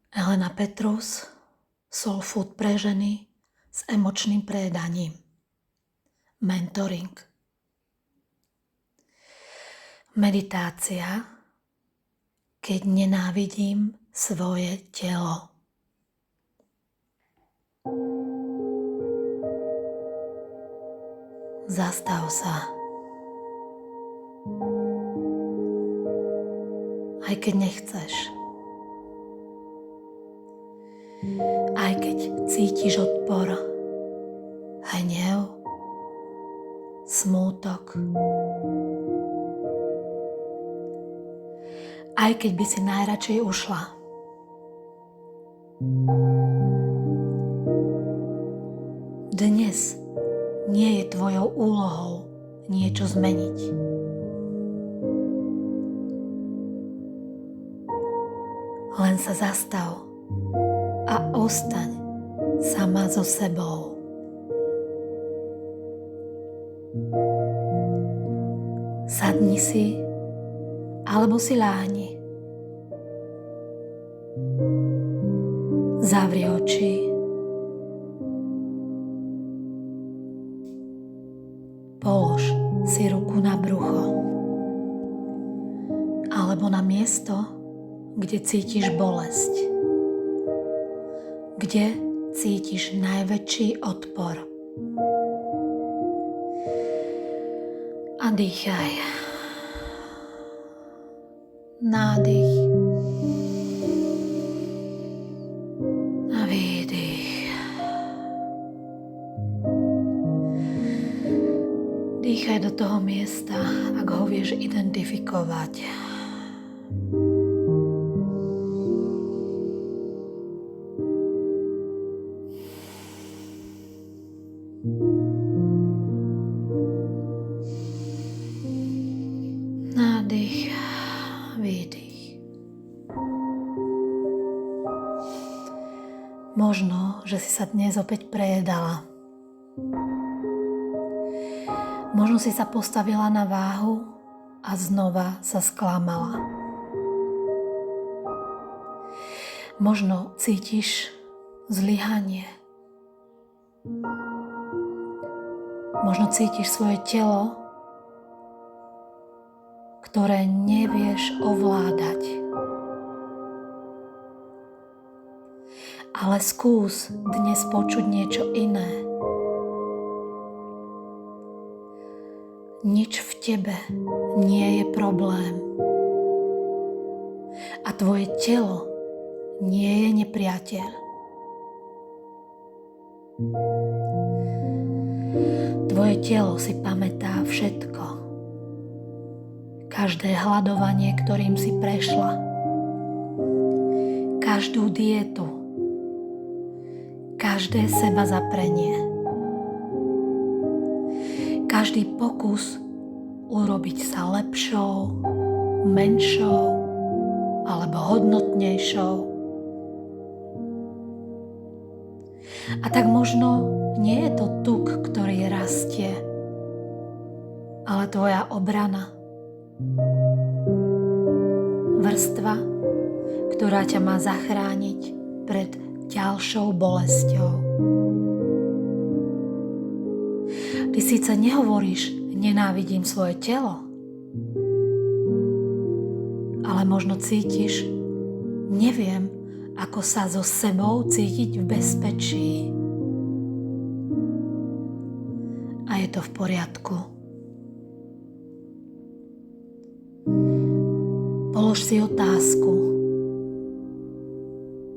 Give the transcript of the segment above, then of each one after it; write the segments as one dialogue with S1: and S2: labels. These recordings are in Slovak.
S1: Elena Petrus, Soul Food pre ženy s emočným prejedaním. Mentoring. Meditácia, keď nenávidím svoje telo. Zastav sa. Aj keď nechceš. Aj keď cítiš odpor, hnev, smútok. Aj keď by si najradšej ušla. Dnes nie je tvojou úlohou niečo zmeniť. Len sa zastav a ostaň sama so sebou. Sadni si alebo si láhni. Zavri oči. Polož si ruku na brucho alebo na miesto, kde cítiš bolesť, kde cítiš najväčší odpor. A dýchaj. Nádych a výdych. Dýchaj do toho miesta, ak ho vieš identifikovať. Nádych, výdych. Možno, že si sa dnes opäť prejedala. Možno si sa postavila na váhu a znova sa sklamala. Možno cítiš zlyhanie. Možno cítiš svoje telo, ktoré nevieš ovládať. Ale skús dnes počuť niečo iné. Nič v tebe nie je problém. A tvoje telo nie je nepriateľ. Tvoje telo si pamätá všetko. Každé hladovanie, ktorým si prešla. Každú dietu. Každé sebazaprenie. Každý pokus urobiť sa lepšou, menšou alebo hodnotnejšou. A tak možno nie je to tuk, ktorý rastie, ale tvoja obrana. Vrstva, ktorá ťa má zachrániť pred ďalšou bolesťou. Ty síce nehovoríš, nenávidím svoje telo, ale možno cítiš, neviem, ako sa so sebou cítiť v bezpečí. A je to v poriadku. Polož si otázku.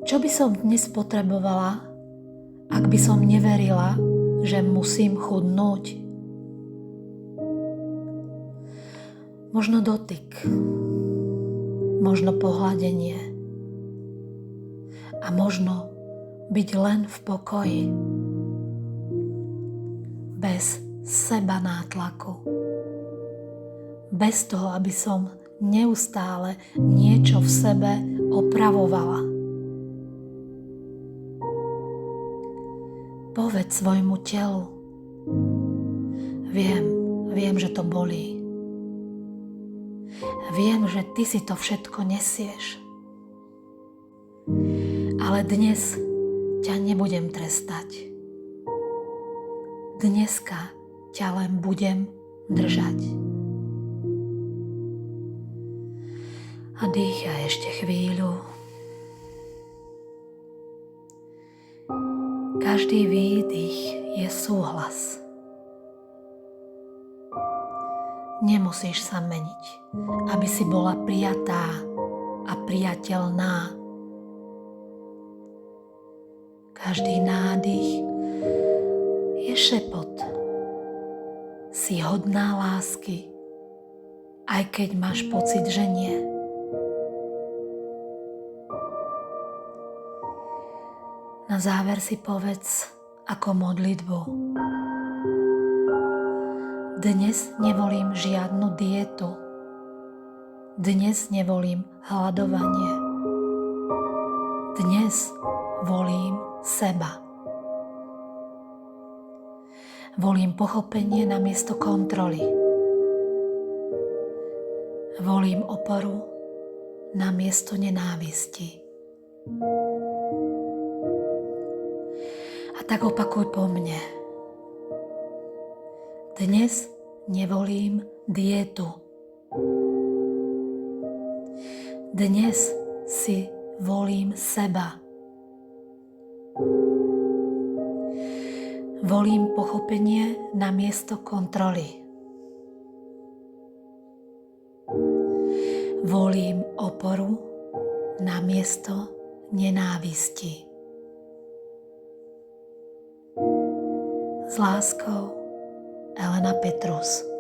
S1: Čo by som dnes potrebovala, ak by som neverila, že musím chudnúť? Možno dotyk, možno pohľadenie a možno byť len v pokoji, bez seba nátlaku, bez toho, aby som neustále niečo v sebe opravovala. Povedz svojmu telu. Viem, že to bolí. Viem, že ty si to všetko nesieš. Ale dnes ťa nebudem trestať. Dneska ťa len budem držať. A dýchaj ešte chvíľu. Každý výdych je súhlas. Nemusíš sa meniť, aby si bola prijatá a priateľná. Každý nádych je šepot. Si hodná lásky, aj keď máš pocit, že nie. Na záver si povedz ako modlitbu. Dnes nevolím žiadnu dietu. Dnes nevolím hladovanie. Dnes volím seba. Volím pochopenie namiesto kontroly. Volím oporu namiesto nenávisti. A tak opakuj po mne. Dnes nevolím dietu. Dnes si volím seba. Volím pochopenie namiesto kontroly. Volím oporu namiesto nenávisti. S láskou, Elena Petrus.